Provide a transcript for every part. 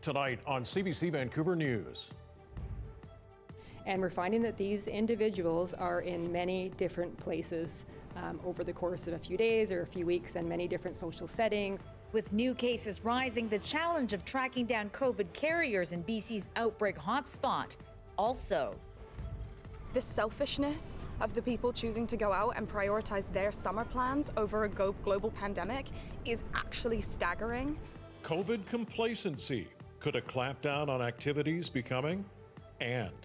tonight on CBC Vancouver News. And we're finding that these individuals are in many different places over the course of a few days or a few weeks, and many different social settings. With new cases rising, the challenge of tracking down COVID carriers in BC's outbreak hotspot. Also, the selfishness of the people choosing to go out and prioritize their summer plans over a global pandemic is actually staggering. COVID complacency. Could a clampdown on activities be coming? And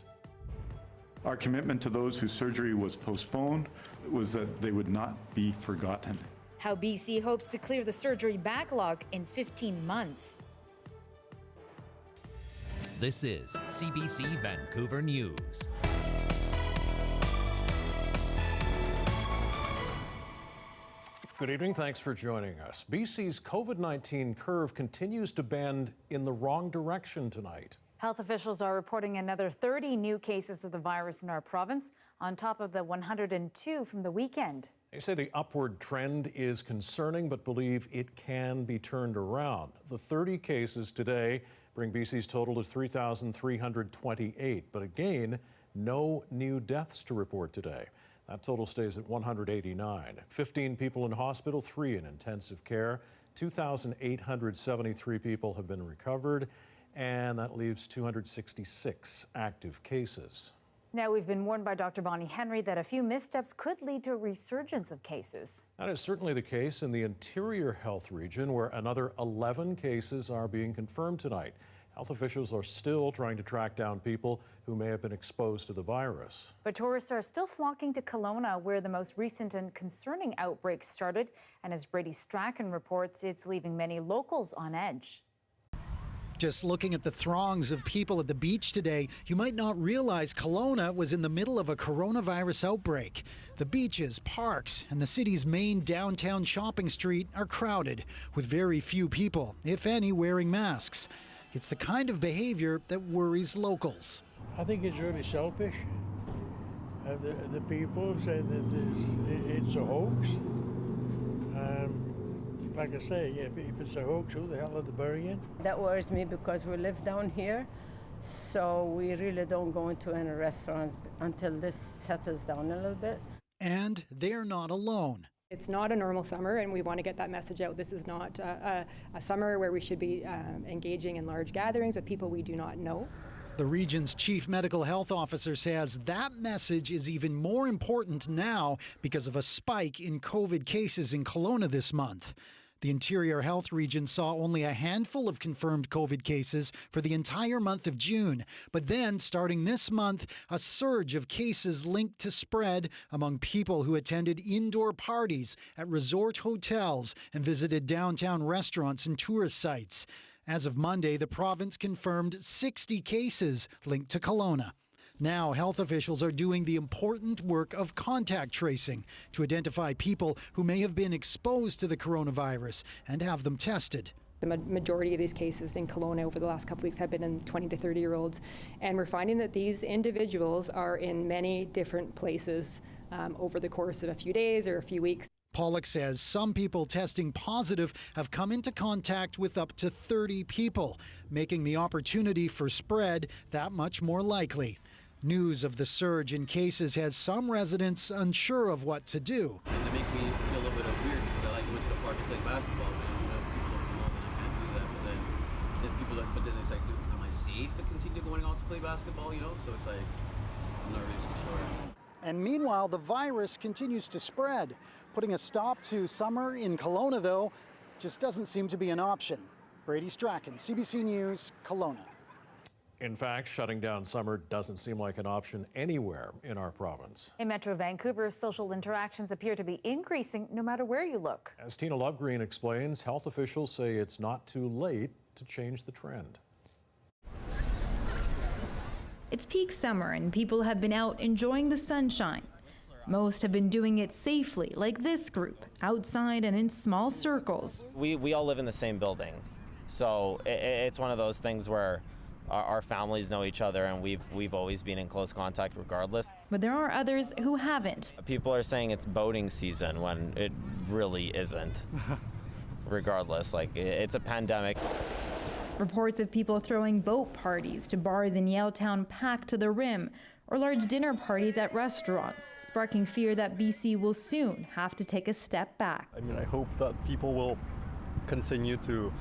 our commitment to those whose surgery was postponed was that they would not be forgotten. How BC hopes to clear the surgery backlog in 15 months. This is CBC Vancouver News. good evening. Thanks for joining us. BC's COVID-19 curve continues to bend in the wrong direction tonight. Health officials are reporting another 30 new cases of the virus in our province, on top of the 102 from the weekend. They say the upward trend is concerning, but believe it can be turned around. The 30 cases today bring BC's total to 3,328. But again, no new deaths to report today. That total stays at 189. 15 people in hospital, 3 in intensive care. 2,873 people have been recovered, and that leaves 266 active cases. Now, we've been warned by Dr. Bonnie Henry that a few missteps could lead to a resurgence of cases. That is certainly the case in the Interior Health region, where another 11 cases are being confirmed tonight. Health officials are still trying to track down people who may have been exposed to the virus. But tourists are still flocking to Kelowna, where the most recent and concerning outbreak started. And as Brady Strachan reports, it's leaving many locals on edge. Just looking at the throngs of people at the beach today, you might not realize Kelowna was in the middle of a coronavirus outbreak. The beaches, parks, and the city's main downtown shopping street are crowded, with very few people, if any, wearing masks. It's the kind of behavior that worries locals. I think it's really selfish. The people say that it's a hoax. Like I say, if it's a hoax, who the hell are they burying? That worries me because we live down here, so we really don't go into any restaurants until this settles down a little bit. And they're not alone. It's not a normal summer, and we want to get that message out. This is not a summer where we should be engaging in large gatherings with people we do not know. The region's chief medical health officer says that message is even more important now because of a spike in COVID cases in Kelowna this month. The Interior Health region saw only a handful of confirmed COVID cases for the entire month of June. But then, starting this month, a surge of cases linked to spread among people who attended indoor parties at resort hotels and visited downtown restaurants and tourist sites. As of Monday, the province confirmed 60 cases linked to Kelowna. Now, health officials are doing the important work of contact tracing to identify people who may have been exposed to the coronavirus and have them tested. The majority of these cases in Kelowna over the last couple of weeks have been in 20 to 30-year-olds, and we're finding that these individuals are in many different places over the course of a few days or a few weeks. Pollock says some people testing positive have come into contact with up to 30 people, making the opportunity for spread that much more likely. News of the surge in cases has some residents unsure of what to do. And it makes me feel a little bit weird because I went to the park to play basketball, but people don't come home and you can't do that. But then it's like, am I safe to continue going out to play basketball, So it's like, I'm not really too sure. And meanwhile, the virus continues to spread. Putting a stop to summer in Kelowna, though, just doesn't seem to be an option. Brady Strachan, CBC News, Kelowna. In fact, shutting down summer doesn't seem like an option anywhere in our province. In Metro Vancouver, social interactions appear to be increasing no matter where you look. As Tina Lovegreen explains, health officials say it's not too late to change the trend. It's peak summer and people have been out enjoying the sunshine. Most have been doing it safely, like this group, outside and in small circles. We all live in the same building, so it's one of those things where our families know each other, and we've always been in close contact regardless. But there are others who haven't. People are saying it's boating season when it really isn't. Regardless, like, it's a pandemic. Reports of people throwing boat parties to bars in Yaletown packed to the rim, or large dinner parties at restaurants, sparking fear that BC will soon have to take a step back. I mean, I hope that people will continue to,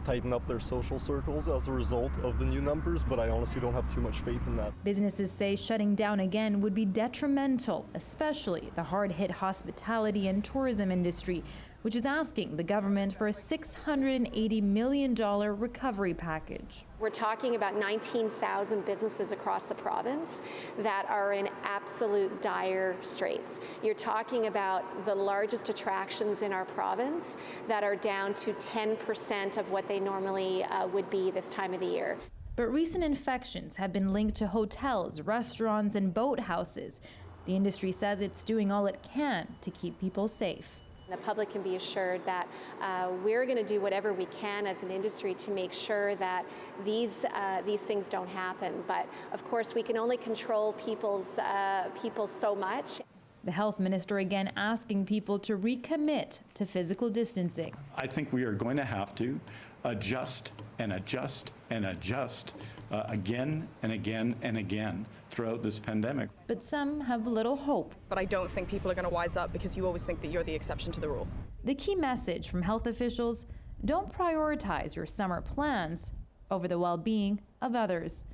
tighten up their social circles as a result of the new numbers, but I honestly don't have too much faith in that. Businesses say shutting down again would be detrimental, especially the hard-hit hospitality and tourism industry, which is asking the government for a $680 million recovery package. We're talking about 19,000 businesses across the province that are in absolute dire straits. You're talking about the largest attractions in our province that are down to 10% of what they normally would be this time of the year. But recent infections have been linked to hotels, restaurants, and boathouses. The industry says it's doing all it can to keep people safe. The public can be assured that we're going to do whatever we can as an industry to make sure that these things don't happen. But of course, we can only control people so much. The health minister again asking people to recommit to physical distancing. I think we are going to have to adjust and adjust and adjust again and again and again throughout this pandemic. But some have little hope. But I don't think people are going to wise up because you always think that you're the exception to the rule. The key message from health officials: don't prioritize your summer plans over the well-being of others.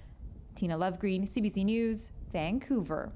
Tina Lovegreen, CBC News, Vancouver.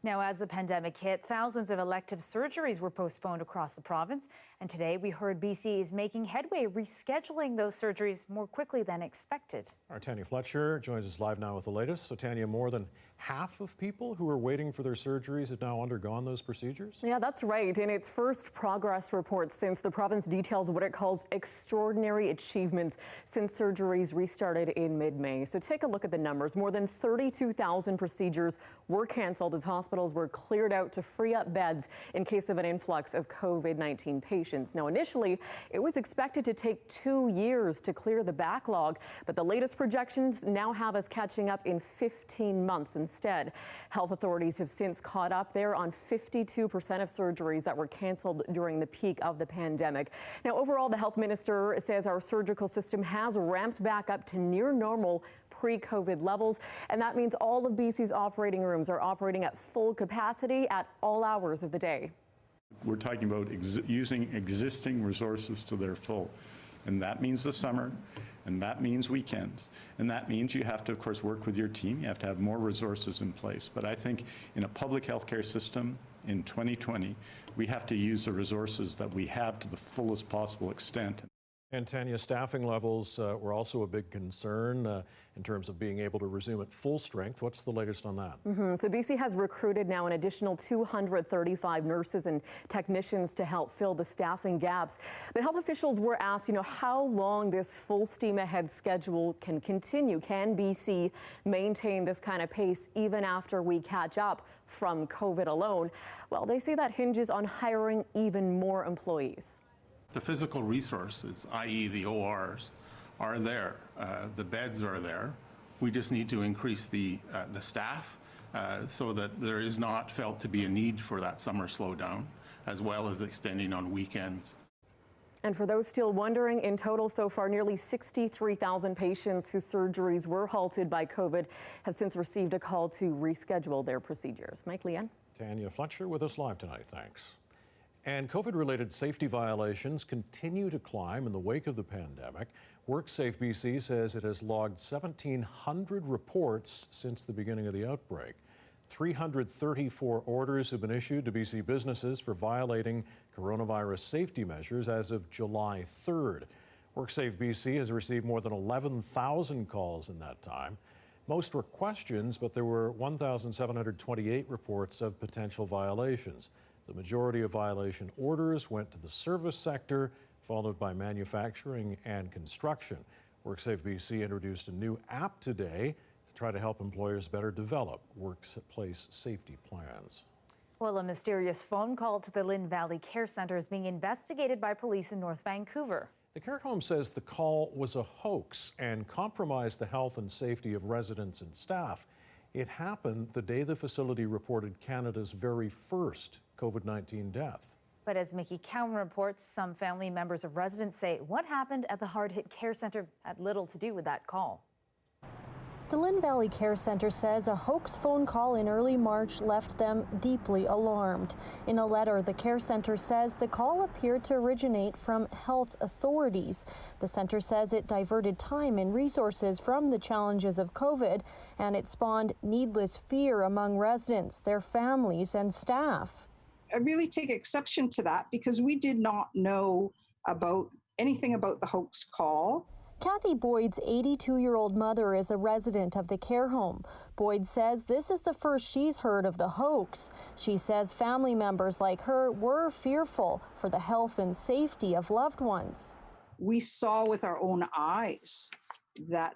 Now, as the pandemic hit, thousands of elective surgeries were postponed across the province. And today we heard BC is making headway rescheduling those surgeries more quickly than expected. Our Tanya Fletcher joins us live now with the latest. So Tanya, more than half of people who are waiting for their surgeries have now undergone those procedures? Yeah, that's right. In its first progress report since the province details what it calls extraordinary achievements since surgeries restarted in mid-May. So take a look at the numbers. More than 32,000 procedures were canceled as hospitals were cleared out to free up beds in case of an influx of COVID-19 patients. Now, initially, it was expected to take 2 years to clear the backlog, but the latest projections now have us catching up in 15 months instead. Health authorities have since caught up there on 52% of surgeries that were canceled during the peak of the pandemic. Now, overall, the health minister says our surgical system has ramped back up to near normal pre-COVID levels, and that means all of BC's operating rooms are operating at full capacity at all hours of the day. We're talking about using existing resources to their full, and that means the summer, and that means weekends, and that means you have to, of course, work with your team. You have to have more resources in place. But I think in a public healthcare system in 2020, we have to use the resources that we have to the fullest possible extent. And Tanya, staffing levels were also a big concern in terms of being able to resume at full strength. What's the latest on that? So BC has recruited now an additional 235 nurses and technicians to help fill the staffing gaps. But health officials were asked, how long this full steam ahead schedule can continue. Can BC maintain this kind of pace even after we catch up from COVID alone? Well, they say that hinges on hiring even more employees. The physical resources, i.e. the ORs, are there. The beds are there. We just need to increase the staff so that there is not felt to be a need for that summer slowdown, as well as extending on weekends. And for those still wondering, in total so far, nearly 63,000 patients whose surgeries were halted by COVID have since received a call to reschedule their procedures. Mike, Lien. Tanya Fletcher with us live tonight. Thanks. And COVID-related safety violations continue to climb in the wake of the pandemic. WorkSafe BC says it has logged 1,700 reports since the beginning of the outbreak. 334 orders have been issued to BC businesses for violating coronavirus safety measures as of July 3rd. WorkSafe BC has received more than 11,000 calls in that time. Most were questions, but there were 1,728 reports of potential violations. The majority of violation orders went to the service sector, followed by manufacturing and construction. WorkSafe BC introduced a new app today to try to help employers better develop workplace safety plans. Well, a mysterious phone call to the Lynn Valley Care Centre is being investigated by police in North Vancouver. The care home says the call was a hoax and compromised the health and safety of residents and staff. It happened the day the facility reported Canada's very first COVID-19 death. But as Mickey Cowan reports, some family members of residents say what happened at the hard-hit care center had little to do with that call. The Lynn Valley Care Center says a hoax phone call in early March left them deeply alarmed. In a letter, the care center says the call appeared to originate from health authorities. The center says it diverted time and resources from the challenges of COVID, and it spawned needless fear among residents, their families, and staff. I really take exception to that because we did not know about anything about the hoax call. Kathy Boyd's 82-year-old mother is a resident of the care home. Boyd says this is the first she's heard of the hoax. She says family members like her were fearful for the health and safety of loved ones. We saw with our own eyes that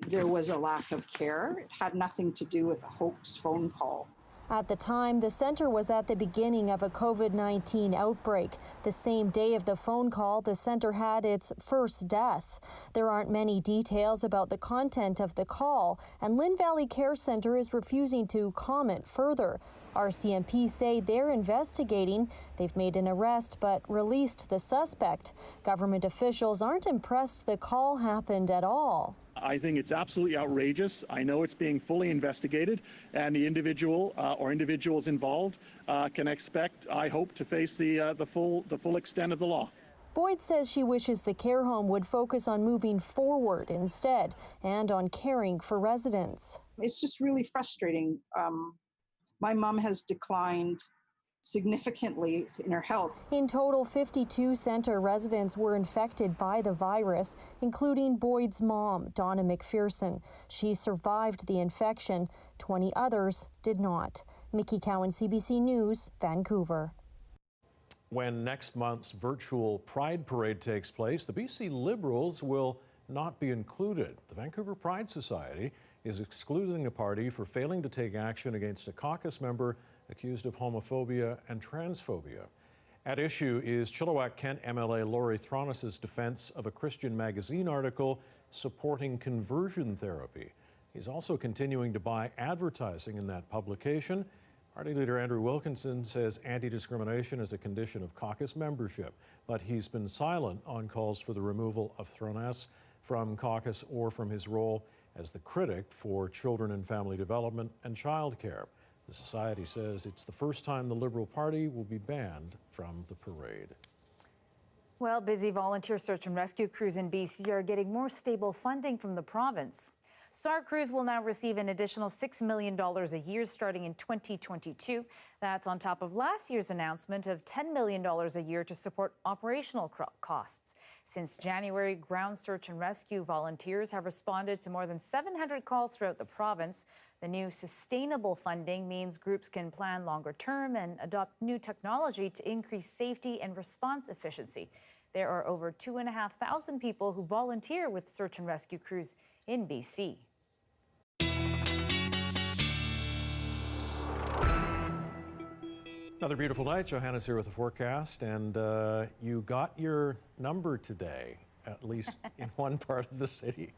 there was a lack of care. It had nothing to do with a hoax phone call. At the time, the center was at the beginning of a COVID-19 outbreak. The same day of the phone call, the center had its first death. There aren't many details about the content of the call, and Lynn Valley Care Center is refusing to comment further. RCMP say they're investigating. They've made an arrest but released the suspect. Government officials aren't impressed the call happened at all. I think it's absolutely outrageous. I know it's being fully investigated, and the individual or individuals involved can expect, I hope, to face the full extent of the law. Boyd says she wishes the care home would focus on moving forward instead and on caring for residents. It's just really frustrating. My mom has declined significantly in her health. In total, 52 center residents were infected by the virus, including Boyd's mom, Donna McPherson. She survived the infection. 20 others did not. Mickey Cowan, CBC News, Vancouver. When next month's virtual Pride Parade takes place, the BC Liberals will not be included. The Vancouver Pride Society is excluding the party for failing to take action against a caucus member accused of homophobia and transphobia. At issue is Chilliwack-Kent MLA Laurie Thronis's defense of a Christian magazine article supporting conversion therapy. He's also continuing to buy advertising in that publication. Party leader Andrew Wilkinson says anti-discrimination is a condition of caucus membership, but he's been silent on calls for the removal of Thronis from caucus or from his role as the critic for children and family development and childcare. The Society says it's the first time the Liberal Party will be banned from the parade. Well, busy volunteer search and rescue crews in BC are getting more stable funding from the province. SAR crews will now receive an additional $6 million a year starting in 2022. That's on top of last year's announcement of $10 million a year to support operational costs. Since January, ground search and rescue volunteers have responded to more than 700 calls throughout the province. The new sustainable funding means groups can plan longer term and adopt new technology to increase safety and response efficiency. There are over 2,500 people who volunteer with search and rescue crews in BC. Another beautiful night. Johanna's here with the forecast, and you got your number today, at least in one part of the city.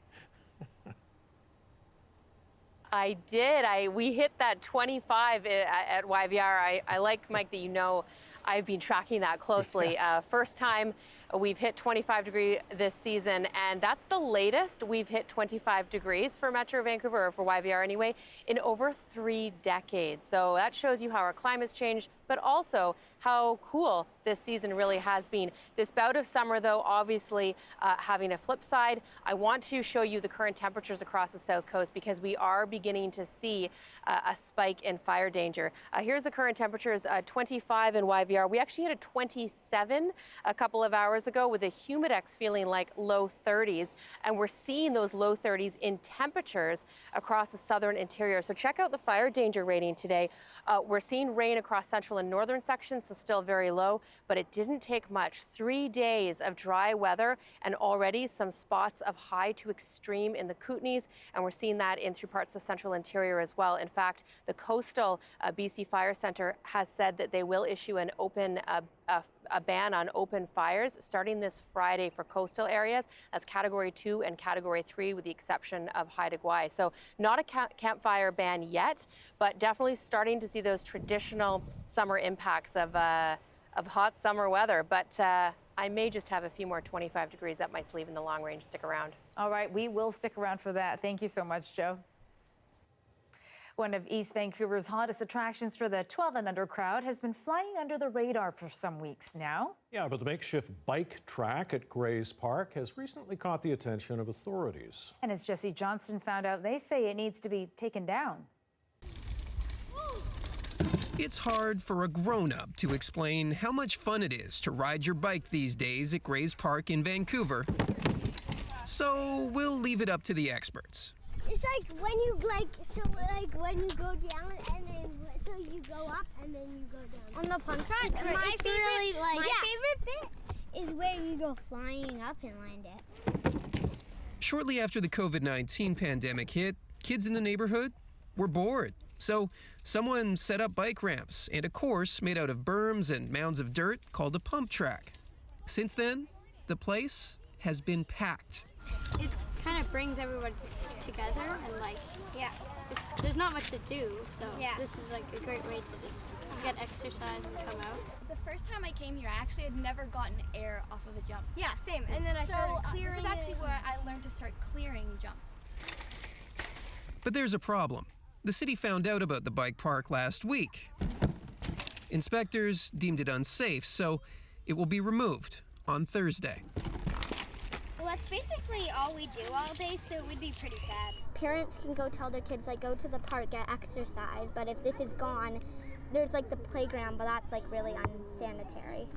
I did. We hit that 25 at YVR. I like, Mike, that you know I've been tracking that closely. Yes. First time we've hit 25 degrees this season, and that's the latest we've hit 25 degrees for Metro Vancouver, or for YVR anyway, in over 3 decades. So that shows you how our climate's changed, but also how cool this season really has been. This bout of summer, though, obviously having a flip side. I want to show you the current temperatures across the south coast because we are beginning to see a spike in fire danger. Here's the current temperatures, 25 in YVR. We actually hit a 27 a couple of hours ago with a humidex feeling like low 30s, and we're seeing those low 30s in temperatures across the southern interior. So check out the fire danger rating today. We're seeing rain across central and northern sections, so still very low, but it didn't take much. 3 days of dry weather and already some spots of high to extreme in the Kootenays, and we're seeing that in through parts of the central interior as well. In fact, the coastal BC Fire Centre has said that they will issue an open a ban on open fires starting this Friday for coastal areas. That's Category 2 and Category 3 with the exception of Haida Gwaii. So not a campfire ban yet, but definitely starting to see those traditional summer impacts of of hot summer weather, but I may just have a few more 25 degrees up my sleeve in the long range. Stick around. All right, we will stick around for that. Thank you so much, Joe. One of East Vancouver's hottest attractions for the 12 and under crowd has been flying under the radar for some weeks now. Yeah, but the makeshift bike track at Grays Park has recently caught the attention of authorities. And as Jesse Johnston found out, they say it needs to be taken down. It's hard for a grown-up to explain how much fun it is to ride your bike these days at Grays Park in Vancouver. So we'll leave it up to the experts. It's like when you when you go down and then so you go up and then you go down. On the pump track, my favorite bit is where you go flying up and land it. Shortly after the COVID-19 pandemic hit, kids in the neighborhood were bored. So someone set up bike ramps and a course made out of berms and mounds of dirt called a pump track. Since then, the place has been packed. It kind of brings everybody together and there's not much to do, so this is like a great way to just get exercise and come out. The first time I came here, I actually had never gotten air off of a jump. Yeah, same. And then I started clearing. This is actually where I learned to start clearing jumps. But there's a problem. The city found out about the bike park last week. Inspectors deemed it unsafe, so it will be removed on Thursday. Well, that's basically all we do all day, so it would be pretty sad. Parents can go tell their kids, go to the park, get exercise, but if this is gone, there's the playground, but that's really unsanitary.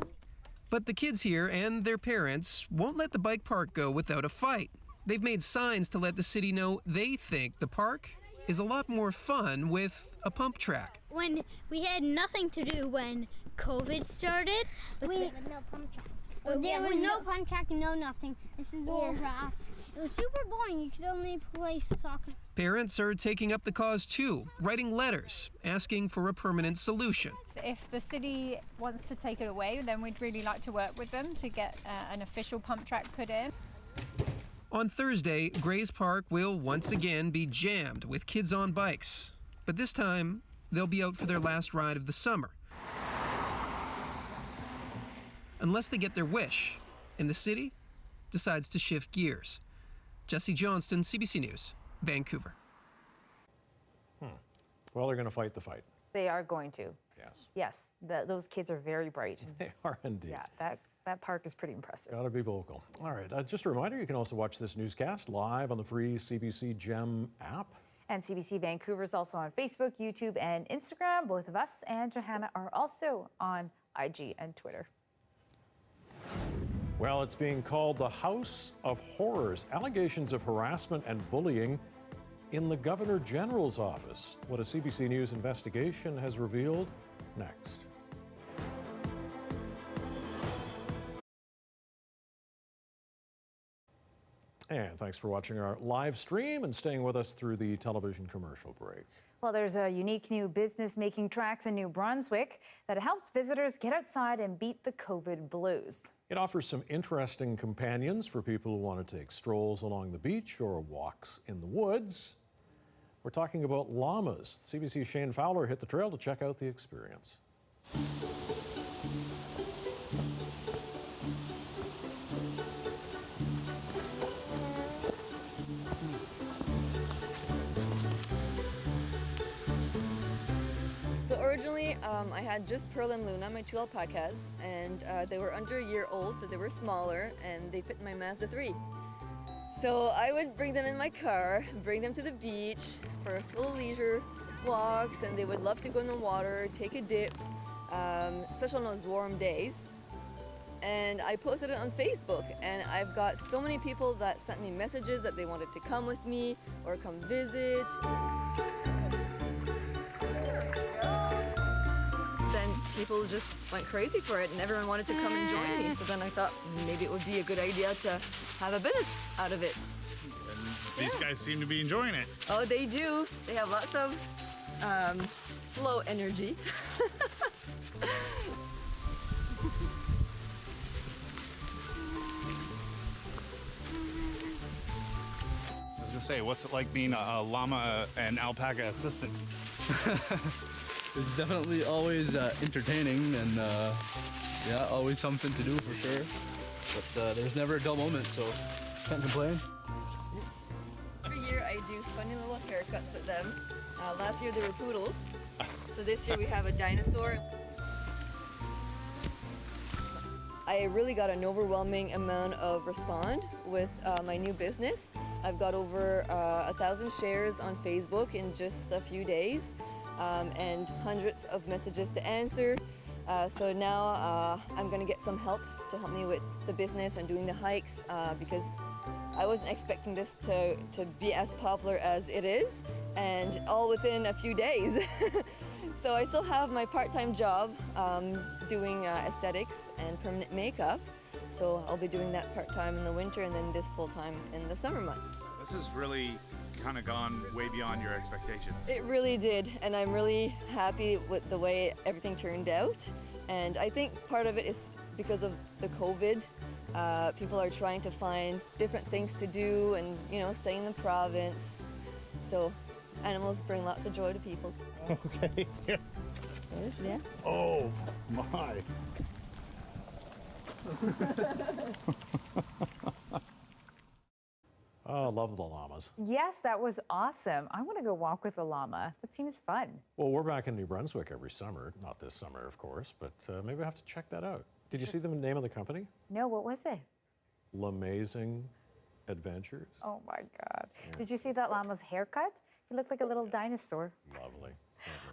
But the kids here and their parents won't let the bike park go without a fight. They've made signs to let the city know they think the park is a lot more fun with a pump track. When we had nothing to do when COVID started, there was no pump track. There was no pump track, no nothing. This is all grass. It was super boring. You could only play soccer. Parents are taking up the cause too, writing letters asking for a permanent solution. If the city wants to take it away, then we'd really like to work with them to get an official pump track put in. On Thursday, Grays Park will once again be jammed with kids on bikes. But this time, they'll be out for their last ride of the summer. Unless they get their wish, and the city decides to shift gears. Jesse Johnston, CBC News, Vancouver. Well, they're going to fight the fight. They are going to. Yes. Yes, those kids are very bright. They are indeed. Yeah, that park is pretty impressive. Got to be vocal. All right, just a reminder, you can also watch this newscast live on the free CBC Gem app. And CBC Vancouver is also on Facebook, YouTube, and Instagram. Both of us and Johanna are also on IG and Twitter. Well, it's being called the House of Horrors. Allegations of harassment and bullying in the Governor General's office. What a CBC News investigation has revealed next. And thanks for watching our live stream and staying with us through the television commercial break. Well, there's a unique new business making tracks in New Brunswick that helps visitors get outside and beat the COVID blues. It offers some interesting companions for people who want to take strolls along the beach or walks in the woods. We're talking about llamas. CBC's Shane Fowler hit the trail to check out the experience. So originally, I had just Pearl and Luna, my two alpacas, and they were under a year old, so they were smaller, and they fit in my Mazda 3. So I would bring them in my car, bring them to the beach for little leisure walks, and they would love to go in the water, take a dip, especially on those warm days. And I posted it on Facebook, and I've got so many people that sent me messages that they wanted to come with me or come visit. Then people just went crazy for it and everyone wanted to come and join me. So then I thought maybe it would be a good idea to have a business out of it. And these guys seem to be enjoying it. Oh, they do. They have lots of slow energy. I was gonna say, what's it like being a llama and alpaca assistant? It's definitely always entertaining and Yeah, always something to do for sure. But there's never a dull moment, so can't complain. Every year I do funny little haircuts with them. Last year they were poodles. So this year we have a dinosaur. I really got an overwhelming amount of response with my new business. I've got over 1,000 shares on Facebook in just a few days and hundreds of messages to answer. So now I'm going to get some help to help me with the business and doing the hikes because I wasn't expecting this to be as popular as it is, and all within a few days. So I still have my part-time job doing aesthetics and permanent makeup. So I'll be doing that part-time in the winter and then this full-time in the summer months. This has really kind of gone way beyond your expectations. It really did, and I'm really happy with the way everything turned out. And I think part of it is because of the COVID. People are trying to find different things to do and, you know, stay in the province. So animals bring lots of joy to people. Okay. Yeah. Oh my. Oh, I love the llamas. Yes, that was awesome. I want to go walk with a llama. That seems fun. Well, we're back in New Brunswick every summer. Not this summer, of course, but maybe I have to check that out. Did you see the name of the company? No, what was it? L'Amazing Adventures. Oh my God. Yeah. Did you see that llama's haircut? He looked like a little dinosaur. Lovely.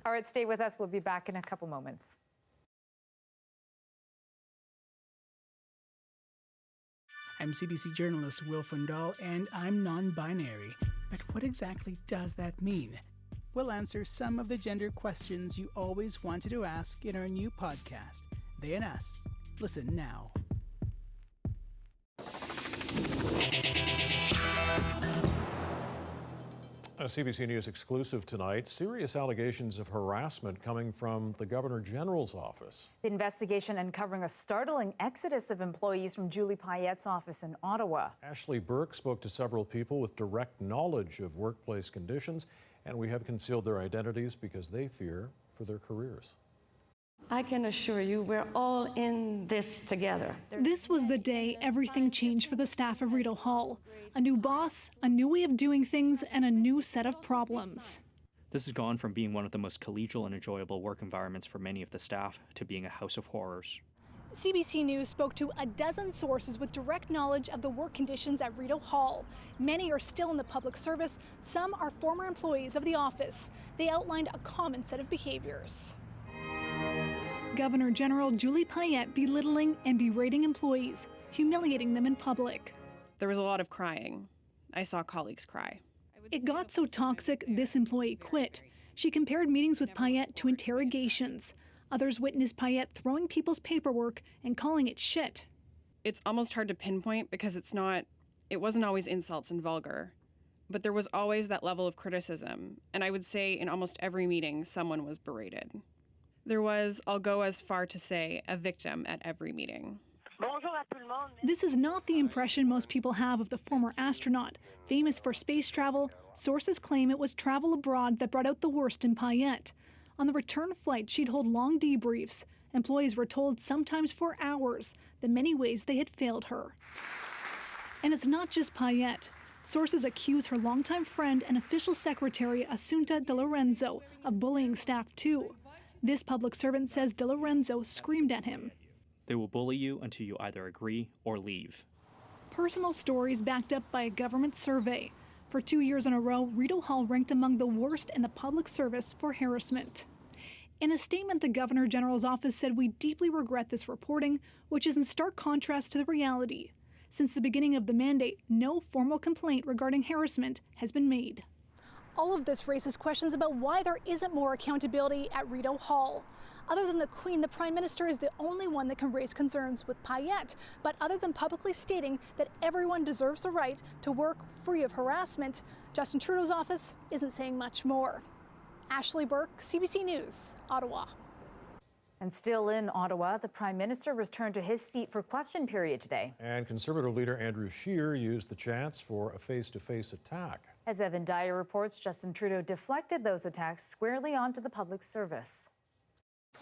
All right, stay with us. We'll be back in a couple moments. I'm CBC journalist Will Fundal, and I'm non-binary. But what exactly does that mean? We'll answer some of the gender questions you always wanted to ask in our new podcast, They and Us. Listen now. A CBC News exclusive tonight, serious allegations of harassment coming from the Governor General's office. The investigation uncovering a startling exodus of employees from Julie Payette's office in Ottawa. Ashley Burke spoke to several people with direct knowledge of workplace conditions, and we have concealed their identities because they fear for their careers. I can assure you we're all in this together. This was the day everything changed for the staff of Rideau Hall. A new boss, a new way of doing things, and a new set of problems. This has gone from being one of the most collegial and enjoyable work environments for many of the staff to being a house of horrors. CBC News spoke to a dozen sources with direct knowledge of the work conditions at Rideau Hall. Many are still in the public service, some are former employees of the office. They outlined a common set of behaviors. Governor General Julie Payette belittling and berating employees, humiliating them in public. There was a lot of crying. I saw colleagues cry. It got so toxic, this employee quit. She compared meetings with Payette to interrogations. Others witnessed Payette throwing people's paperwork and calling it shit. It's almost hard to pinpoint because it wasn't always insults and vulgar. But there was always that level of criticism. And I would say in almost every meeting, someone was berated. There was, I'll go as far to say, a victim at every meeting. This is not the impression most people have of the former astronaut. Famous for space travel, sources claim it was travel abroad that brought out the worst in Payette. On the return flight, she'd hold long debriefs. Employees were told, sometimes for hours, the many ways they had failed her. And it's not just Payette. Sources accuse her longtime friend and official secretary, Assunta De Lorenzo, of bullying staff too. This public servant says De Lorenzo screamed at him. They will bully you until you either agree or leave. Personal stories backed up by a government survey. For 2 years in a row, Rideau Hall ranked among the worst in the public service for harassment. In a statement, the Governor General's office said, "We deeply regret this reporting, which is in stark contrast to the reality. Since the beginning of the mandate, no formal complaint regarding harassment has been made." All of this raises questions about why there isn't more accountability at Rideau Hall. Other than the Queen, the Prime Minister is the only one that can raise concerns with Payette. But other than publicly stating that everyone deserves the right to work free of harassment, Justin Trudeau's office isn't saying much more. Ashley Burke, CBC News, Ottawa. And still in Ottawa, the Prime Minister returned to his seat for question period today. And Conservative leader Andrew Scheer used the chance for a face-to-face attack. As Evan Dyer reports, Justin Trudeau deflected those attacks squarely onto the public service.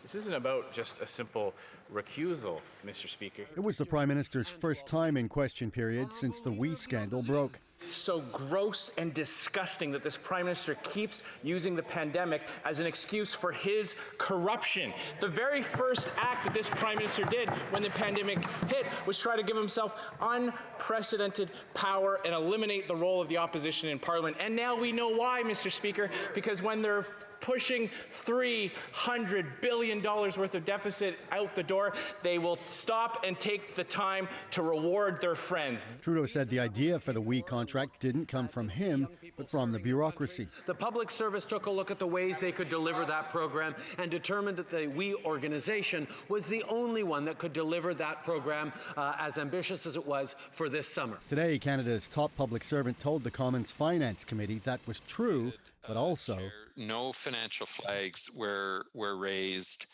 This isn't about just a simple recusal, Mr. Speaker. It was the Prime Minister's first time in question period since the WE scandal broke. So gross and disgusting that this Prime Minister keeps using the pandemic as an excuse for his corruption. The very first act that this Prime Minister did when the pandemic hit was try to give himself unprecedented power and eliminate the role of the opposition in Parliament. And now we know why, Mr. Speaker, because when they're pushing $300 billion worth of deficit out the door, they will stop and take the time to reward their friends. Trudeau said the idea for the WE contract didn't come from him, but from the bureaucracy. The public service took a look at the ways they could deliver that program and determined that the WE organization was the only one that could deliver that program as ambitious as it was for this summer. Today, Canada's top public servant told the Commons Finance Committee that was true, but also no financial flags were raised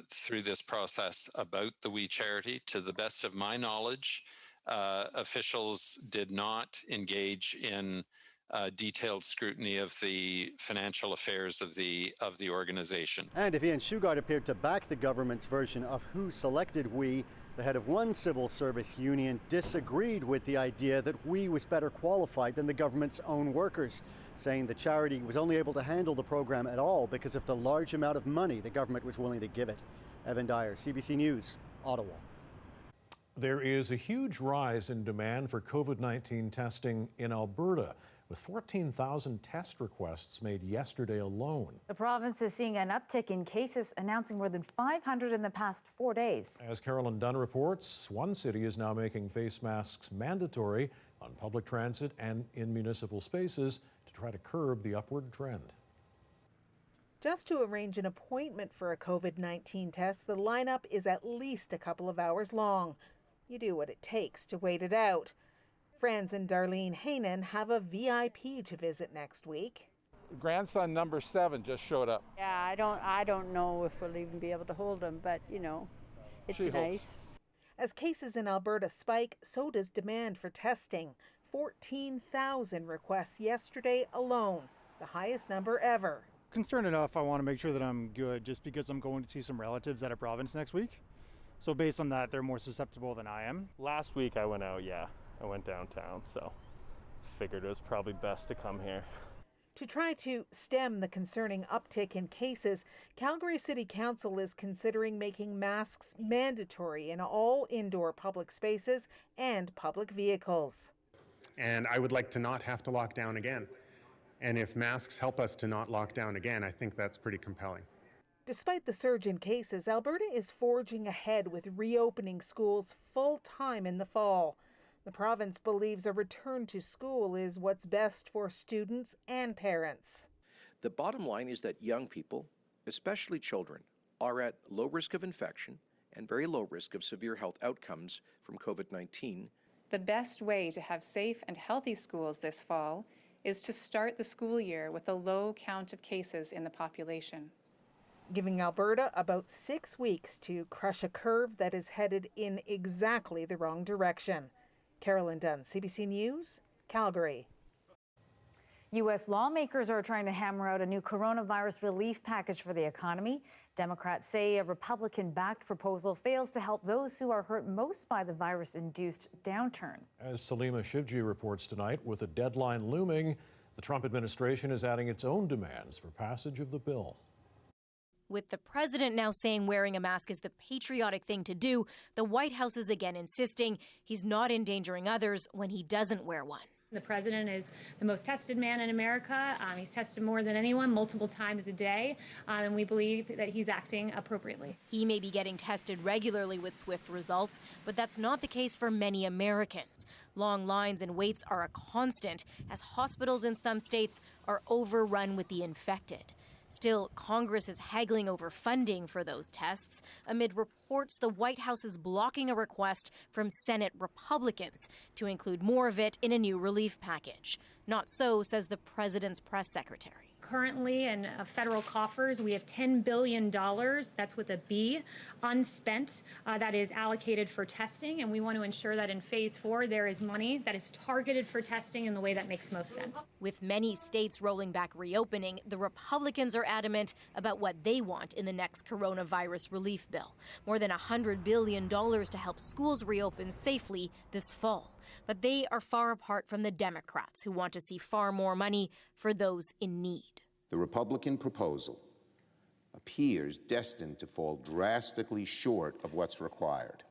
through this process about the WE charity. To the best of my knowledge, officials did not engage in detailed scrutiny of the financial affairs of the organization. And if Ian Shugart appeared to back the government's version of who selected WE, the head of one civil service union disagreed with the idea that WE was better qualified than the government's own workers, saying the charity was only able to handle the program at all because of the large amount of money the government was willing to give it. Evan Dyer, CBC News, Ottawa. There is a huge rise in demand for COVID-19 testing in Alberta, with 14,000 test requests made yesterday alone. The province is seeing an uptick in cases, announcing more than 500 in the past 4 days. As Carolyn Dunn reports, one city is now making face masks mandatory on public transit and in municipal spaces to try to curb the upward trend. Just to arrange an appointment for a COVID-19 test, the lineup is at least a couple of hours long. You do what it takes to wait it out. Franz and Darlene Hainan have a VIP to visit next week. Grandson number 7 just showed up. Yeah, I don't know if we'll even be able to hold him, but you know, it's nice. As cases in Alberta spike, so does demand for testing. 14,000 requests yesterday alone, the highest number ever. Concerned enough, I want to make sure that I'm good just because I'm going to see some relatives at a province next week. So based on that, they're more susceptible than I am. Last week I went out, I went downtown, so figured it was probably best to come here. To try to stem the concerning uptick in cases, Calgary City Council is considering making masks mandatory in all indoor public spaces and public vehicles. And I would like to not have to lock down again. And if masks help us to not lock down again, I think that's pretty compelling. Despite the surge in cases, Alberta is forging ahead with reopening schools full-time in the fall. The province believes a return to school is what's best for students and parents. The bottom line is that young people, especially children, are at low risk of infection and very low risk of severe health outcomes from COVID-19. The best way to have safe and healthy schools this fall is to start the school year with a low count of cases in the population, giving Alberta about 6 weeks to crush a curve that is headed in exactly the wrong direction. Carolyn Dunn, CBC News, Calgary. U.S. lawmakers are trying to hammer out a new coronavirus relief package for the economy. Democrats say a Republican-backed proposal fails to help those who are hurt most by the virus-induced downturn. As Salima Shivji reports tonight, with a deadline looming, the Trump administration is adding its own demands for passage of the bill. With the president now saying wearing a mask is the patriotic thing to do, the White House is again insisting he's not endangering others when he doesn't wear one. The president is the most tested man in America. He's tested more than anyone, multiple times a day, and we believe that he's acting appropriately. He may be getting tested regularly with swift results, but that's not the case for many Americans. Long lines and waits are a constant as hospitals in some states are overrun with the infected. Still, Congress is haggling over funding for those tests amid reports the White House is blocking a request from Senate Republicans to include more of it in a new relief package. Not so, says the president's press secretary. Currently in federal coffers, we have $10 billion, that's with a B, unspent, that is allocated for testing. And we want to ensure that in phase 4, there is money that is targeted for testing in the way that makes most sense. With many states rolling back reopening, the Republicans are adamant about what they want in the next coronavirus relief bill. More than $100 billion to help schools reopen safely this fall. But they are far apart from the Democrats, who want to see far more money for those in need. The Republican proposal appears destined to fall drastically short of what's required.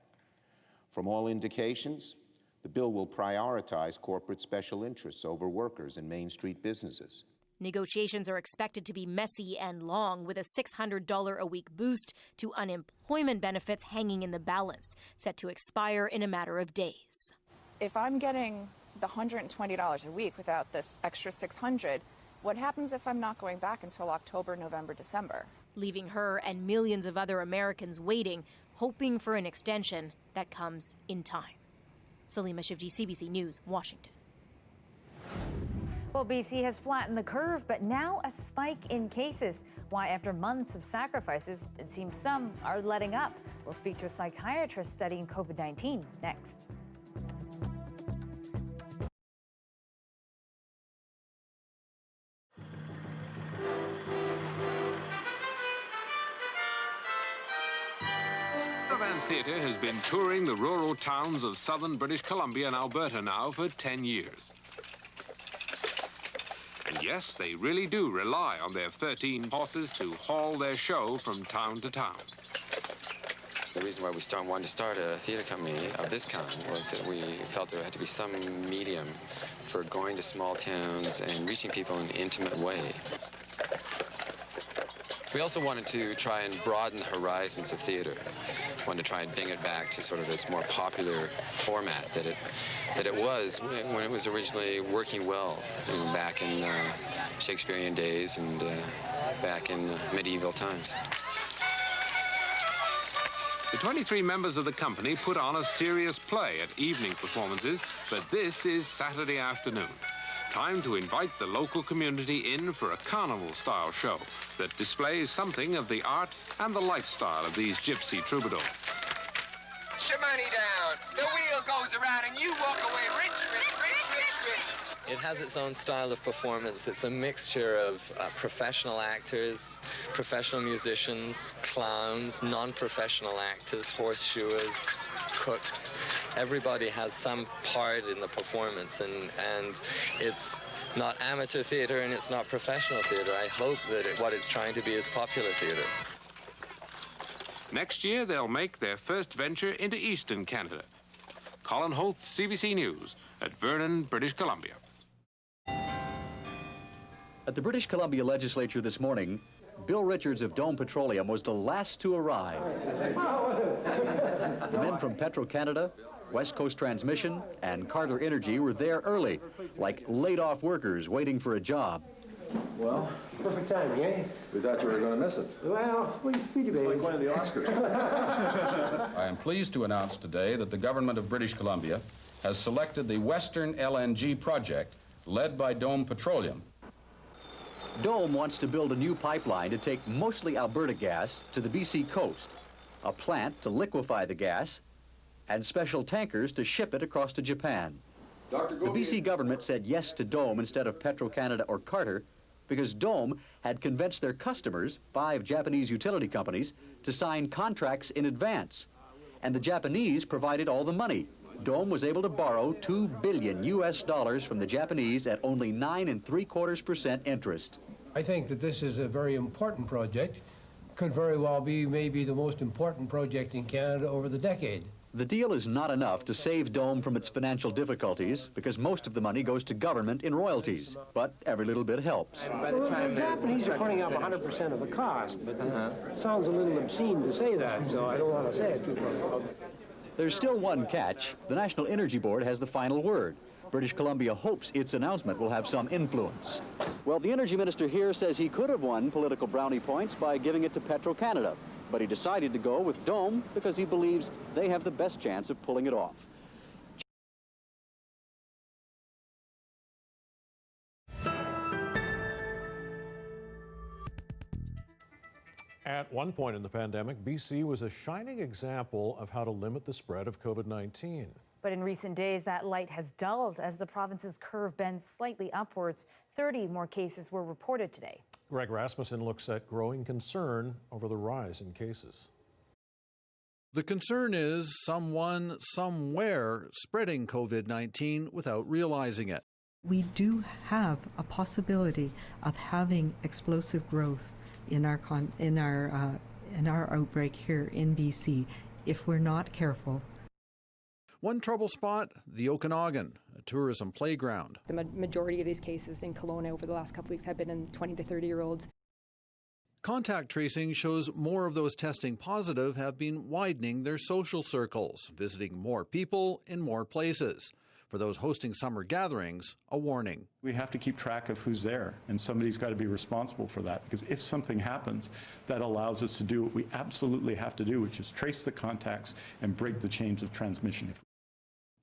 From all indications, the bill will prioritize corporate special interests over workers and Main Street businesses. Negotiations are expected to be messy and long, with a $600 a week boost to unemployment benefits hanging in the balance, set to expire in a matter of days. If I'm getting the $120 a week without this extra $600, what happens if I'm not going back until October, November, December? Leaving her and millions of other Americans waiting, hoping for an extension that comes in time. Salima Shivji, CBC News, Washington. Well, BC has flattened the curve, but now a spike in cases. Why, after months of sacrifices, it seems some are letting up. We'll speak to a psychiatrist studying COVID-19 next. Theatre has been touring the rural towns of southern British Columbia and Alberta now for 10 years. And yes, they really do rely on their 13 horses to haul their show from town to town. The reason why we wanted to start a theatre company of this kind was that we felt there had to be some medium for going to small towns and reaching people in an intimate way. We also wanted to try and broaden the horizons of theatre. Wanted to try and bring it back to sort of its more popular format that it was when it was originally working well, back in Shakespearean days and back in medieval times. The 23 members of the company put on a serious play at evening performances, but this is Saturday afternoon. Time to invite the local community in for a carnival-style show that displays something of the art and the lifestyle of these gypsy troubadours. Put your money down. The wheel goes around and you walk away rich, rich, rich, rich, rich. It has its own style of performance. It's a mixture of professional actors, professional musicians, clowns, non-professional actors, horseshoers, cooks. Everybody has some part in the performance, and it's not amateur theater and it's not professional theater. I hope that what it's trying to be is popular theater. Next year, they'll make their first venture into Eastern Canada. Colin Holt, CBC News, at Vernon, British Columbia. At the British Columbia Legislature this morning, Bill Richards of Dome Petroleum was the last to arrive. The men from Petro-Canada, West Coast Transmission, and Carter Energy were there early, like laid-off workers waiting for a job. Well, perfect timing, eh? We thought you were going to miss it. Well, we debated. It's like one of the Oscars. I am pleased to announce today that the government of British Columbia has selected the Western LNG project led by Dome Petroleum. Dome wants to build a new pipeline to take mostly Alberta gas to the BC coast, a plant to liquefy the gas, and special tankers to ship it across to Japan. The BC government said yes to Dome instead of Petro-Canada or Carter because Dome had convinced their customers, 5 Japanese utility companies, to sign contracts in advance. And the Japanese provided all the money. Dome was able to borrow $2 billion from the Japanese at only 9.75% interest. I think that this is a very important project. Could very well be maybe the most important project in Canada over the decade. The deal is not enough to save Dome from its financial difficulties because most of the money goes to government in royalties. But every little bit helps. Well, the Japanese are putting up 100% of the cost, but sounds a little obscene to say that, so I don't want to say it. There's still one catch. The National Energy Board has the final word. British Columbia hopes its announcement will have some influence. Well, the energy minister here says he could have won political brownie points by giving it to Petro-Canada, but he decided to go with Dome because he believes they have the best chance of pulling it off. At one point in the pandemic, BC was a shining example of how to limit the spread of COVID-19. But in recent days, that light has dulled as the province's curve bends slightly upwards. 30 more cases were reported today. Greg Rasmussen looks at growing concern over the rise in cases. The concern is someone, somewhere, spreading COVID-19 without realizing it. We do have a possibility of having explosive growth in our outbreak here in BC if we're not careful. One trouble spot, the Okanagan, a tourism playground. The majority of these cases in Kelowna over the last couple of weeks have been in 20 to 30-year-olds. Contact tracing shows more of those testing positive have been widening their social circles, visiting more people in more places. For those hosting summer gatherings, a warning. We have to keep track of who's there, and somebody's got to be responsible for that, because if something happens, that allows us to do what we absolutely have to do, which is trace the contacts and break the chains of transmission.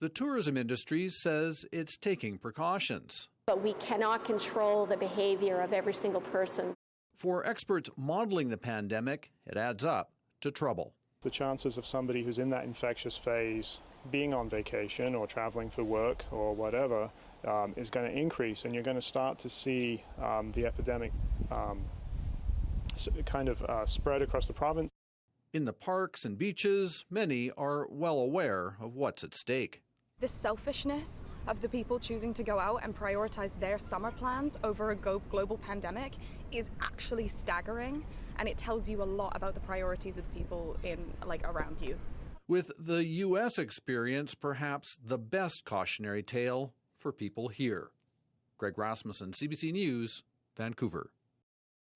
The tourism industry says it's taking precautions. But we cannot control the behavior of every single person. For experts modeling the pandemic, it adds up to trouble. The chances of somebody who's in that infectious phase being on vacation or traveling for work or whatever is going to increase, and you're going to start to see the epidemic spread across the province. In the parks and beaches, many are well aware of what's at stake. The selfishness of the people choosing to go out and prioritize their summer plans over a global pandemic is actually staggering, and it tells you a lot about the priorities of the people around you. With the U.S. experience perhaps the best cautionary tale for people here. Greg Rasmussen, CBC News, Vancouver.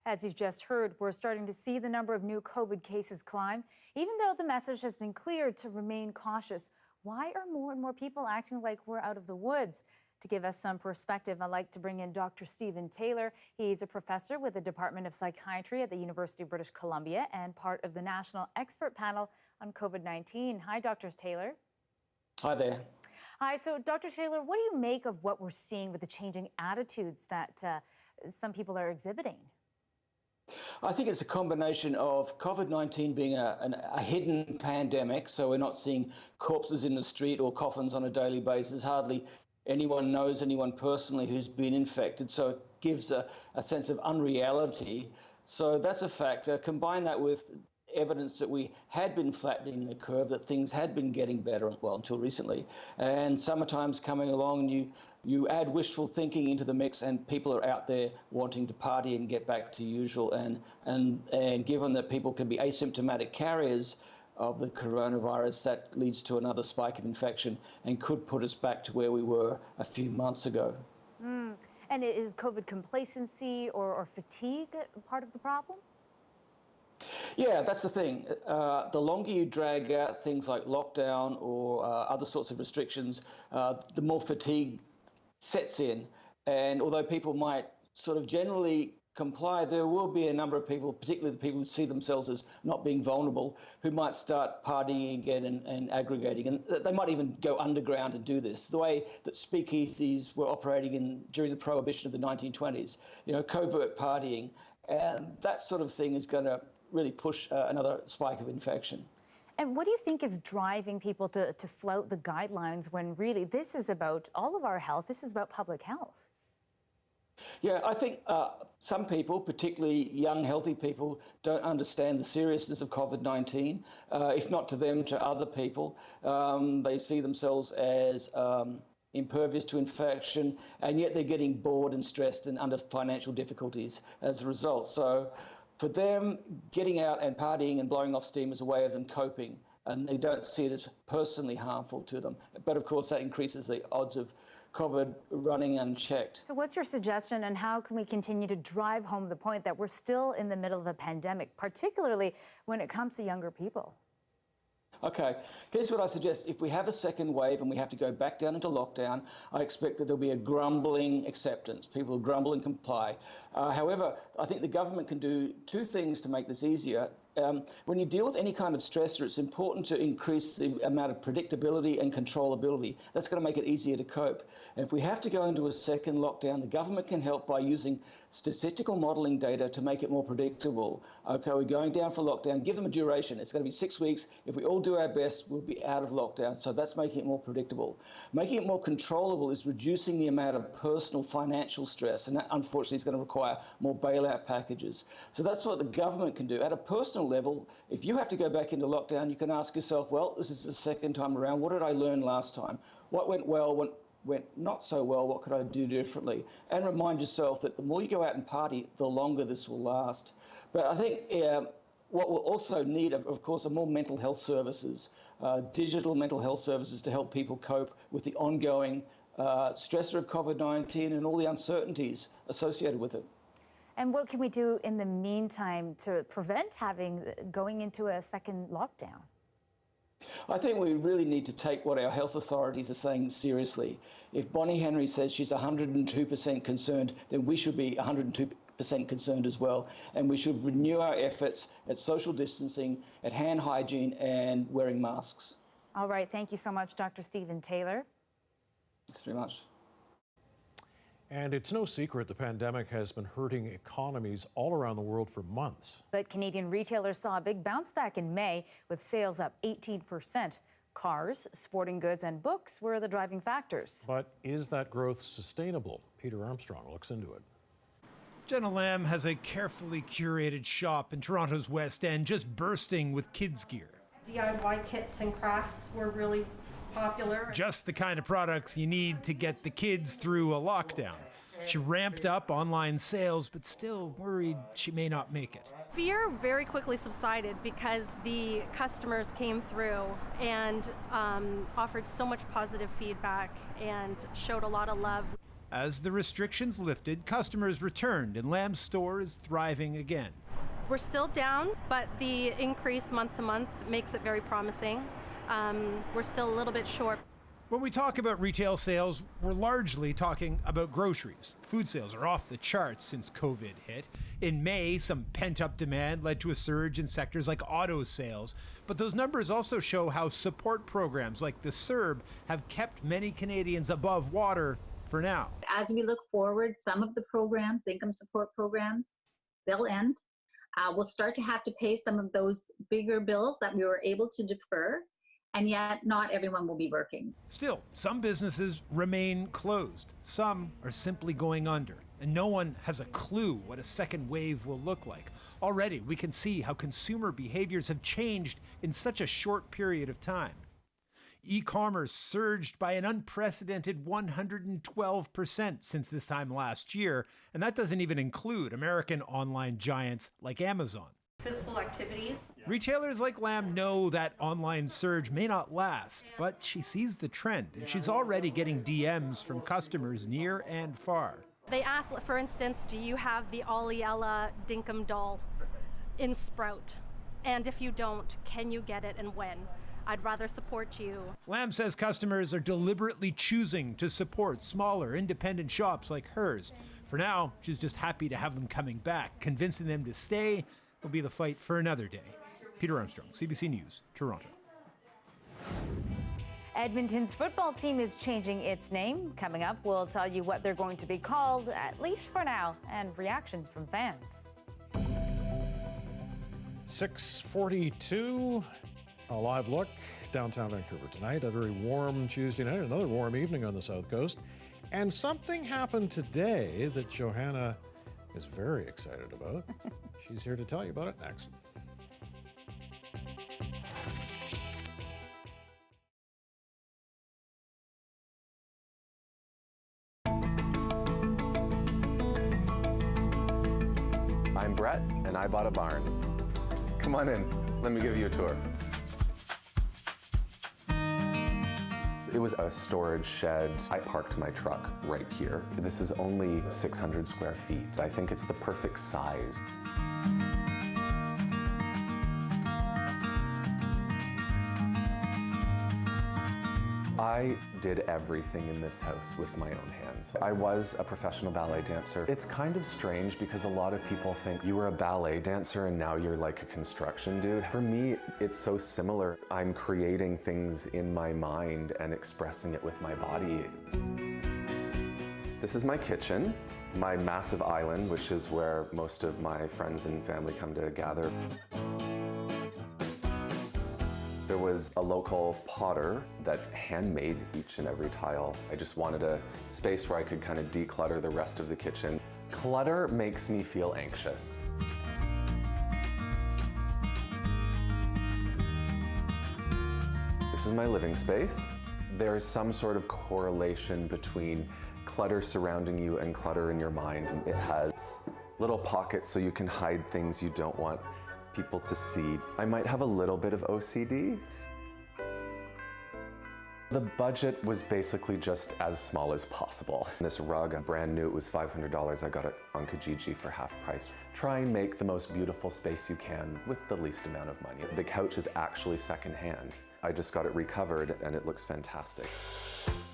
As you've just heard, we're starting to see the number of new COVID cases climb. Even though the message has been clear to remain cautious, why are more and more people acting like we're out of the woods? To give us some perspective, I'd like to bring in Dr. Stephen Taylor. He's a professor with the Department of Psychiatry at the University of British Columbia and part of the National Expert Panel on COVID-19. Hi, Dr. Taylor. Hi there. Hi, so Dr. Taylor, what do you make of what we're seeing with the changing attitudes that some people are exhibiting? I think it's a combination of COVID-19 being a hidden pandemic, so we're not seeing corpses in the street or coffins on a daily basis. Hardly anyone knows anyone personally who's been infected, so it gives a sense of unreality. So that's a factor. Combine that with evidence that we had been flattening the curve, that things had been getting better, well, until recently. And summertime's coming along, and you add wishful thinking into the mix, and people are out there wanting to party and get back to usual. And given that people can be asymptomatic carriers of the coronavirus, that leads to another spike of infection and could put us back to where we were a few months ago. And is COVID complacency or fatigue part of the problem? Yeah, that's the thing. The longer you drag out things like lockdown or other sorts of restrictions, the more fatigue sets in. And although people might sort of generally comply, there will be a number of people, particularly the people who see themselves as not being vulnerable, who might start partying again and aggregating. And they might even go underground and do this, the way that speakeasies were operating during the prohibition of the 1920s, covert partying. And that sort of thing is going to really push another spike of infection. And what do you think is driving people to flout the guidelines when really this is about all of our health, this is about public health? Yeah, I think some people, particularly young, healthy people, don't understand the seriousness of COVID-19. If not to them, to other people. They see themselves as impervious to infection, and yet they're getting bored and stressed and under financial difficulties as a result. So for them, getting out and partying and blowing off steam is a way of them coping, and they don't see it as personally harmful to them. But of course, that increases the odds of COVID running unchecked. So what's your suggestion, and how can we continue to drive home the point that we're still in the middle of a pandemic, particularly when it comes to younger people? Okay, here's what I suggest. If we have a second wave and we have to go back down into lockdown, I expect that there'll be a grumbling acceptance. People will grumble and comply. However, I think the government can do two things to make this easier. When you deal with any kind of stressor, it's important to increase the amount of predictability and controllability. That's going to make it easier to cope. And if we have to go into a second lockdown, the government can help by using statistical modelling data to make it more predictable. Okay, we're going down for lockdown, give them a duration. It's going to be 6 weeks. If we all do our best, we'll be out of lockdown. So that's making it more predictable. Making it more controllable is reducing the amount of personal financial stress, and that unfortunately is going to require more bailout packages. So that's what the government can do. At a personal level, if you have to go back into lockdown, you can ask yourself, well, this is the second time around. What did I learn last time? What went well? What went not so well? What could I do differently? And remind yourself that the more you go out and party, the longer this will last. But I think what we'll also need, of course, are more mental health services, digital mental health services to help people cope with the ongoing stressor of COVID-19 and all the uncertainties associated with it. And what can we do in the meantime to prevent going into a second lockdown? I think we really need to take what our health authorities are saying seriously. If Bonnie Henry says she's 102% concerned, then we should be 102% concerned as well. And we should renew our efforts at social distancing, at hand hygiene, and wearing masks. All right. Thank you so much, Dr. Stephen Taylor. Thanks very much. And it's no secret the pandemic has been hurting economies all around the world for months. But Canadian retailers saw a big bounce back in May, with sales up 18%. Cars, sporting goods, and books were the driving factors. But is that growth sustainable? Peter Armstrong looks into it. Jenna Lamb has a carefully curated shop in Toronto's West End, just bursting with kids' gear. DIY kits and crafts were really popular. Just the kind of products you need to get the kids through a lockdown. She ramped up online sales, but still worried she may not make it. Fear very quickly subsided because the customers came through and offered so much positive feedback and showed a lot of love. As the restrictions lifted, customers returned and Lamb's store is thriving again. We're still down, but the increase month to month makes it very promising. We're still a little bit short. When we talk about retail sales, we're largely talking about groceries. Food sales are off the charts since COVID hit. In May, some pent-up demand led to a surge in sectors like auto sales. But those numbers also show how support programs like the CERB have kept many Canadians above water for now. As we look forward, some of the programs, the income support programs, they'll end. We'll start to have to pay some of those bigger bills that we were able to defer. And yet not everyone will be working. Still, some businesses remain closed. Some are simply going under. And no one has a clue what a second wave will look like. Already, we can see how consumer behaviors have changed in such a short period of time. E-commerce surged by an unprecedented 112% since this time last year. And that doesn't even include American online giants like Amazon. Physical activities. Retailers like Lamb know that online surge may not last, but she sees the trend, and she's already getting DMs from customers near and far. They ask, for instance, do you have the Ollie Ella Dinkum doll in Sprout? And if you don't, can you get it and when? I'd rather support you. Lamb says customers are deliberately choosing to support smaller, independent shops like hers. For now, she's just happy to have them coming back. Convincing them to stay will be the fight for another day. Peter Armstrong, CBC News, Toronto. Edmonton's football team is changing its name. Coming up, we'll tell you what they're going to be called, at least for now, and reaction from fans. 6:42, a live look downtown Vancouver tonight. A very warm Tuesday night, another warm evening on the South Coast. And something happened today that Johanna is very excited about. She's here to tell you about it next. I'm Brett, and I bought a barn. Come on in, let me give you a tour. It was a storage shed. I parked my truck right here. This is only 600 square feet. I think it's the perfect size. I did everything in this house with my own hands. I was a professional ballet dancer. It's kind of strange because a lot of people think you were a ballet dancer and now you're like a construction dude. For me, it's so similar. I'm creating things in my mind and expressing it with my body. This is my kitchen, my massive island, which is where most of my friends and family come to gather. There was a local potter that handmade each and every tile. I just wanted a space where I could kind of declutter the rest of the kitchen. Clutter makes me feel anxious. This is my living space. There's some sort of correlation between clutter surrounding you and clutter in your mind. It has little pockets so you can hide things you don't want people to see. I might have a little bit of OCD. The budget was basically just as small as possible. This rug, brand new, it was $500. I got it on Kijiji for half price. Try and make the most beautiful space you can with the least amount of money. The couch is actually secondhand. I just got it recovered and it looks fantastic.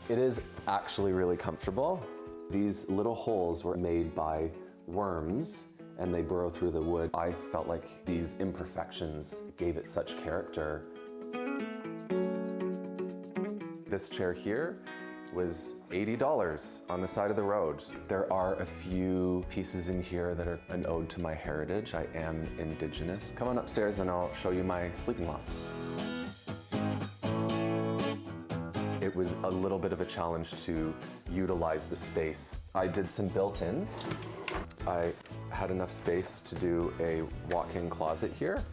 It is actually really comfortable. These little holes were made by worms and they burrow through the wood. I felt like these imperfections gave it such character. This chair here was $80 on the side of the road. There are a few pieces in here that are an ode to my heritage. I am Indigenous. Come on upstairs and I'll show you my sleeping loft. It was a little bit of a challenge to utilize the space. I did some built-ins. I had enough space to do a walk-in closet here.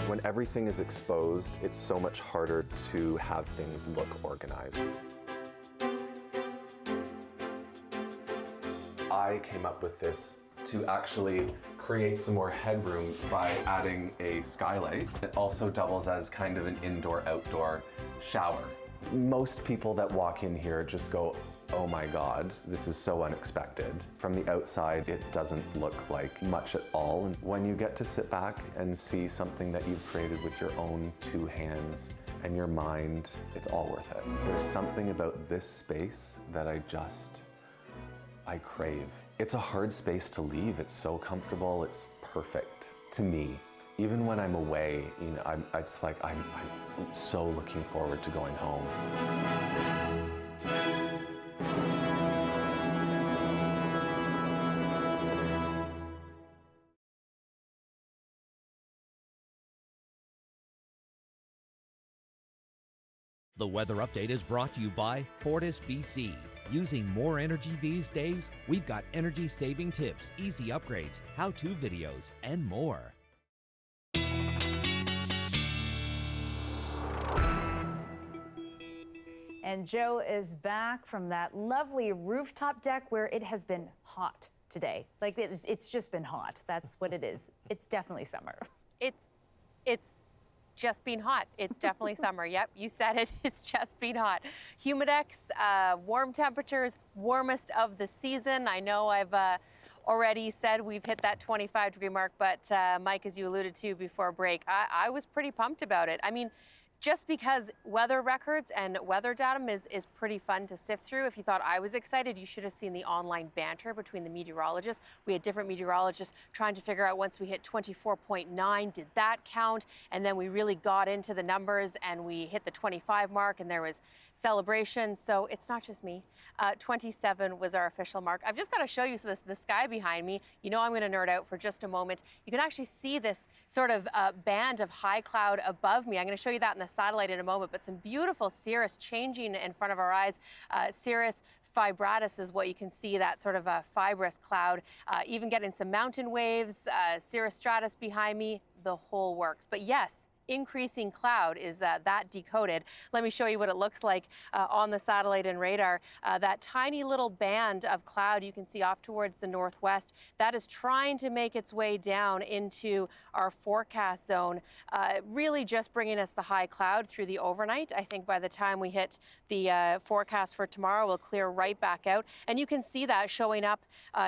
When everything is exposed, it's so much harder to have things look organized. I came up with this to actually create some more headroom by adding a skylight. It also doubles as kind of an indoor-outdoor shower. Most people that walk in here just go, oh my God, this is so unexpected. From the outside, it doesn't look like much at all. And when you get to sit back and see something that you've created with your own two hands and your mind, it's all worth it. There's something about this space that I crave. It's a hard space to leave. It's so comfortable. It's perfect to me. Even when I'm away, you know, it's like I'm so looking forward to going home. The weather update is brought to you by Fortis BC. Using more energy these days? We've got energy saving tips, easy upgrades, how-to videos, and more. And Joe is back from that lovely rooftop deck where it has been hot today. Like it's just been hot. That's what it is. It's definitely summer. It's just been hot. It's definitely summer. Yep, you said it. It's just been hot. Humidex, warm temperatures, warmest of the season. I know I've already said we've hit that 25-degree mark, but Mike, as you alluded to before break, I was pretty pumped about it. I mean, just because weather records and weather datum is pretty fun to sift through. If you thought I was excited, you should have seen the online banter between the meteorologists. We had different meteorologists trying to figure out once we hit 24.9, did that count? And then we really got into the numbers and we hit the 25 mark and there was celebration. So it's not just me. 27 was our official mark. I've just got to show you the sky behind me. You know I'm going to nerd out for just a moment. You can actually see this sort of band of high cloud above me. I'm going to show you that in the satellite in a moment, but some beautiful cirrus changing in front of our eyes. Cirrus fibratus is what you can see, that sort of a fibrous cloud. Even getting some mountain waves, cirrus stratus behind me, the whole works. But yes, increasing cloud is that decoded. Let me show you what it looks like on the satellite and radar. That tiny little band of cloud you can see off towards the northwest, that is trying to make its way down into our forecast zone, really just bringing us the high cloud through the overnight. I think by the time we hit the forecast for tomorrow, we'll clear right back out. And you can see that showing up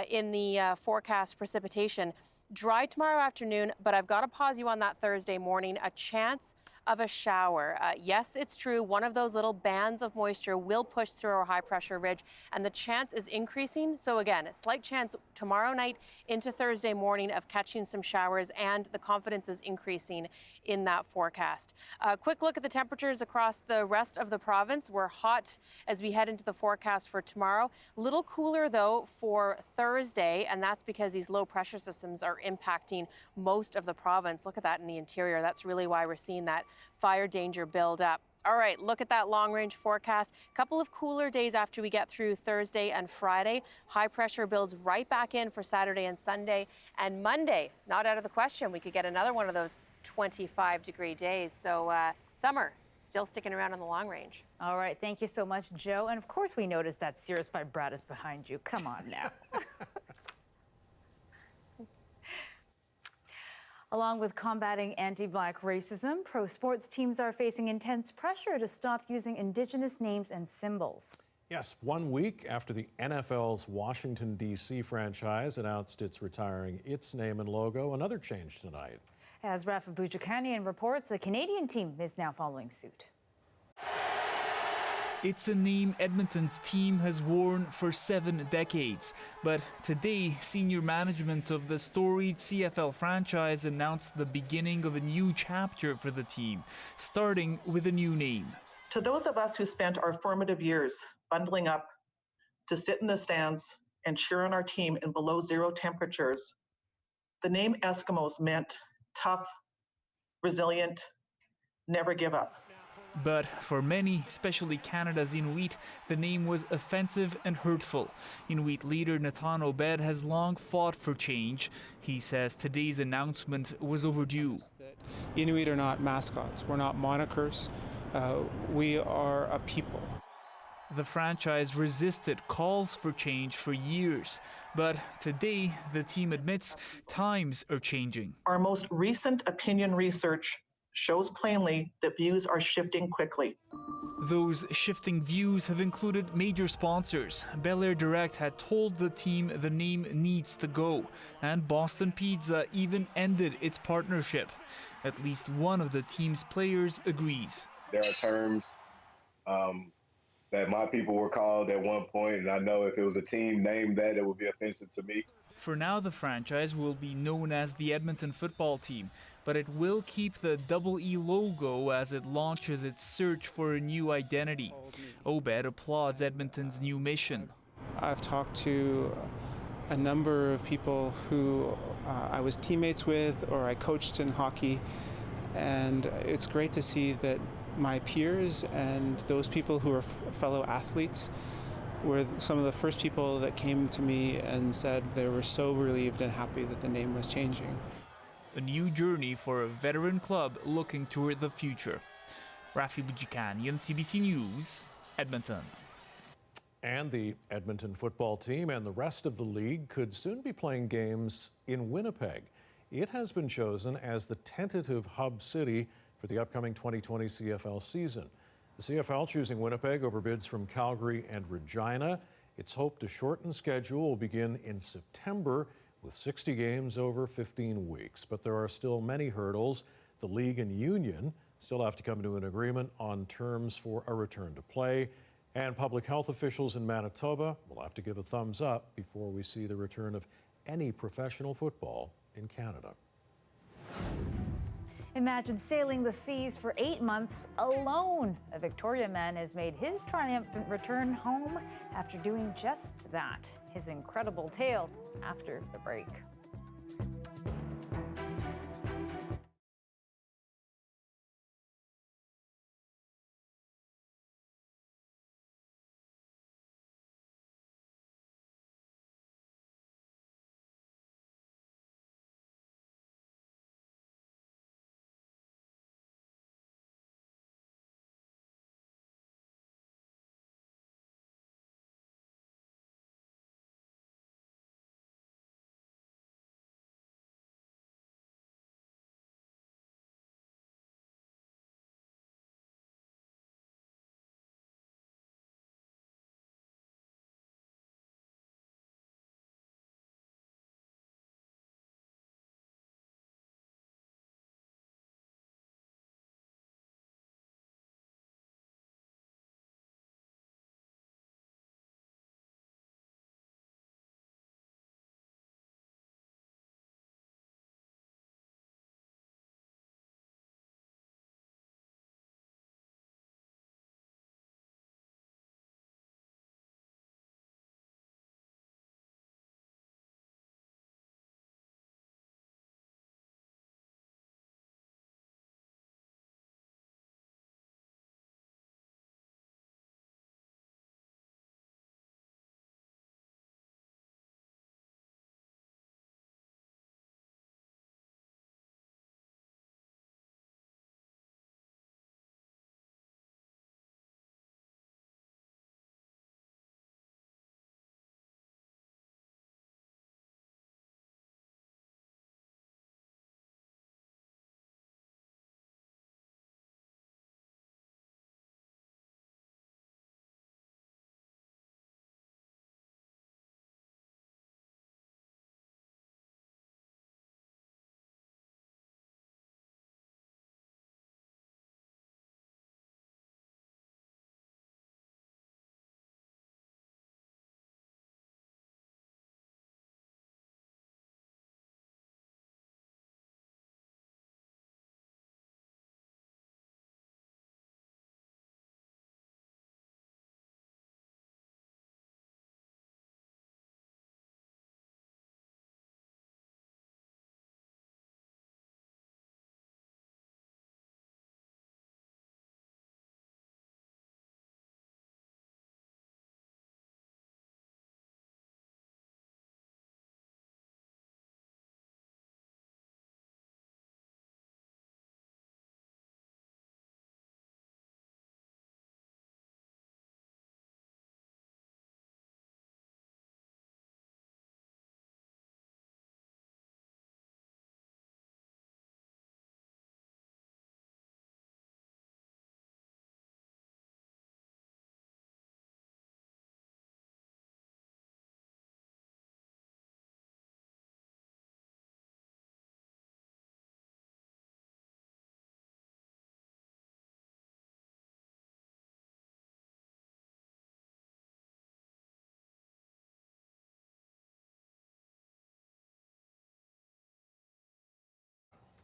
in the forecast precipitation. Dry tomorrow afternoon, but I've got to pause you on that Thursday morning. A chance of a shower. Yes, it's true. One of those little bands of moisture will push through our high pressure ridge, and the chance is increasing. So again, a slight chance tomorrow night into Thursday morning of catching some showers, and the confidence is increasing in that forecast. A quick look at the temperatures across the rest of the province. We're hot as we head into the forecast for tomorrow. Little cooler though for Thursday, and that's because these low pressure systems are impacting most of the province. Look at that in the interior. That's really why we're seeing that fire danger build up. All right, look at that long-range forecast. A couple of cooler days after we get through Thursday and Friday. High pressure builds right back in for Saturday and Sunday. And Monday, not out of the question, we could get another one of those 25-degree days. So summer still sticking around on the long range. All right, thank you so much, Joe. And of course we noticed that cirrus vibratus behind you. Come on now. Along with combating anti-Black racism, pro sports teams are facing intense pressure to stop using Indigenous names and symbols. Yes, 1 week after the NFL's Washington, D.C. franchise announced it's retiring its name and logo, another change tonight. As Rafa Bujikanian reports, the Canadian team is now following suit. It's a name Edmonton's team has worn for 7 decades. But today, senior management of the storied CFL franchise announced the beginning of a new chapter for the team, starting with a new name. To those of us who spent our formative years bundling up to sit in the stands and cheer on our team in below zero temperatures, the name Eskimos meant tough, resilient, never give up. But for many, especially Canada's Inuit, the name was offensive and hurtful. Inuit leader Nathan Obed has long fought for change. He says today's announcement was overdue. Inuit are not mascots. We're not monikers. We are a people. The franchise resisted calls for change for years. But today, the team admits times are changing. Our most recent opinion research shows plainly that views are shifting quickly. Those shifting views have included major sponsors. Bel Air Direct had told the team the name needs to go, and Boston Pizza even ended its partnership. At least one of the team's players agrees. There are terms that my people were called at one point, and I know if it was a team named that, it would be offensive to me. For now, the franchise will be known as the Edmonton football team, but it will keep the Double E logo as it launches its search for a new identity. Obed applauds Edmonton's new mission. I've talked to a number of people who I was teammates with or I coached in hockey, and it's great to see that my peers and those people who are fellow athletes were some of the first people that came to me and said they were so relieved and happy that the name was changing. A new journey for a veteran club looking toward the future. Rafi Bujikanian, CBC News, Edmonton. And the Edmonton football team and the rest of the league could soon be playing games in Winnipeg. It has been chosen as the tentative hub city for the upcoming 2020 CFL season. The CFL choosing Winnipeg over bids from Calgary and Regina. Its hope to shorten schedule will begin in September with 60 games over 15 weeks. But there are still many hurdles. The league and union still have to come to an agreement on terms for a return to play. And public health officials in Manitoba will have to give a thumbs up before we see the return of any professional football in Canada. Imagine sailing the seas for 8 months alone. A Victoria man has made his triumphant return home after doing just that. His incredible tale after the break.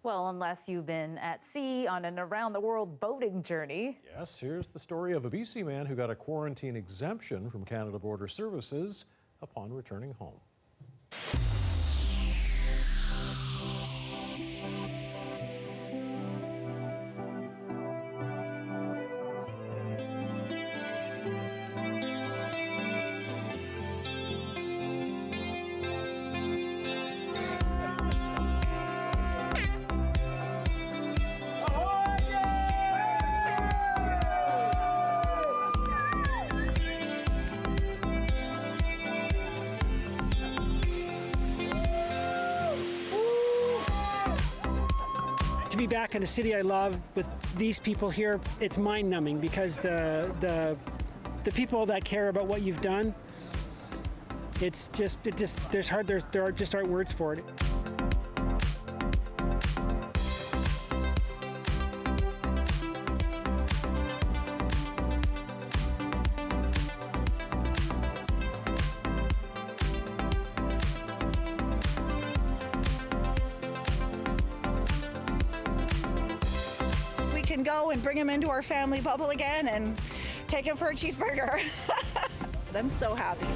Well, unless you've been at sea on an around-the-world boating journey. Yes, here's the story of a BC man who got a quarantine exemption from Canada Border Services upon returning home. To be back in a city I love with these people here, it's mind-numbing because the people that care about what you've done, there just aren't words for it. Can go and bring him into our family bubble again and take him for a cheeseburger. I'm so happy.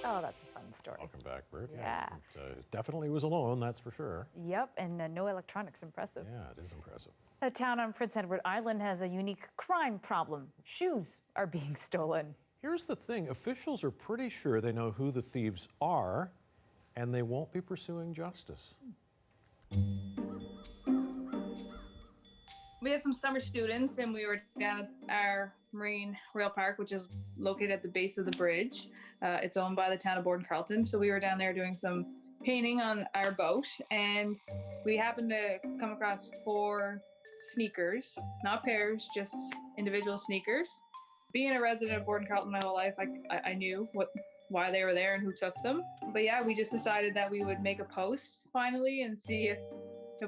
Oh, that's a fun story. Welcome back, Bert. Yeah. It definitely was alone, that's for sure. Yep, and no electronics. Impressive. Yeah, it is impressive. A town on Prince Edward Island has a unique crime problem. Shoes are being stolen. Here's the thing, officials are pretty sure they know who the thieves are, and they won't be pursuing justice. We have some summer students, and we were down at our marine rail park, which is located at the base of the bridge. It's owned by the town of Borden-Carleton, so we were down there doing some painting on our boat, and we happened to come across 4 sneakers, not pairs, just individual sneakers. Being a resident of Borden-Carleton my whole life, I knew why they were there and who took them. But yeah, we just decided that we would make a post finally and see if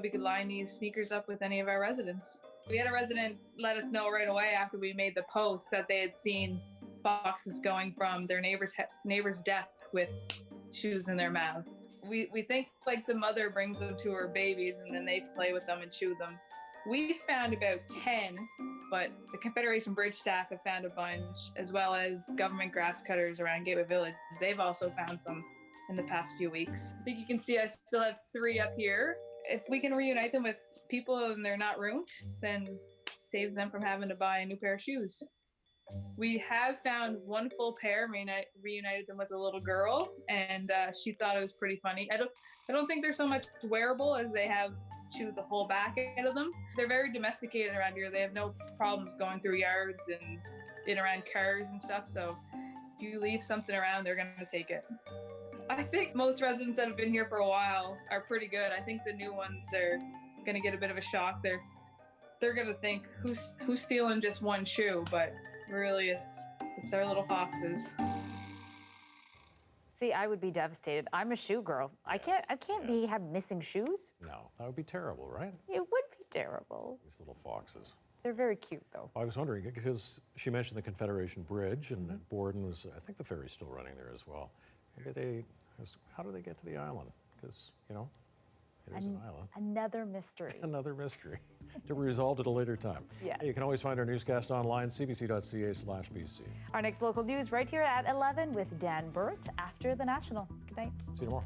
we could line these sneakers up with any of our residents. We had a resident let us know right away after we made the post that they had seen boxes going from their neighbor's deck with shoes in their mouth. We think like the mother brings them to her babies and then they play with them and chew them. We found about 10, but the Confederation Bridge staff have found a bunch, as well as government grass cutters around Gateway Village. They've also found some in the past few weeks. I think you can see I still have 3 up here. If we can reunite them with people and they're not ruined, then it saves them from having to buy a new pair of shoes. We have found 1 full pair, reunited them with a little girl, and she thought it was pretty funny. I don't think they're so much wearable as they have chewed the whole back out of them. They're very domesticated around here. They have no problems going through yards and in around cars and stuff, so if you leave something around, they're gonna take it. I think most residents that have been here for a while are pretty good. I think the new ones are gonna get a bit of a shock. They're gonna think, who's stealing just 1 shoe, but really it's our little foxes. See, I would be devastated. I'm a shoe girl. I can't have missing shoes. No, that would be terrible, right? It would be terrible. These little foxes. They're very cute, though. I was wondering, because she mentioned the Confederation Bridge, and Borden was, I think the ferry's still running there as well. How do they get to the island? Because, it is an island. Another mystery. Another mystery to be resolved at a later time. Yeah. Hey, you can always find our newscast online, cbc.ca/BC. Our next local news right here at 11 with Dan Burt after the National. Good night. See you tomorrow.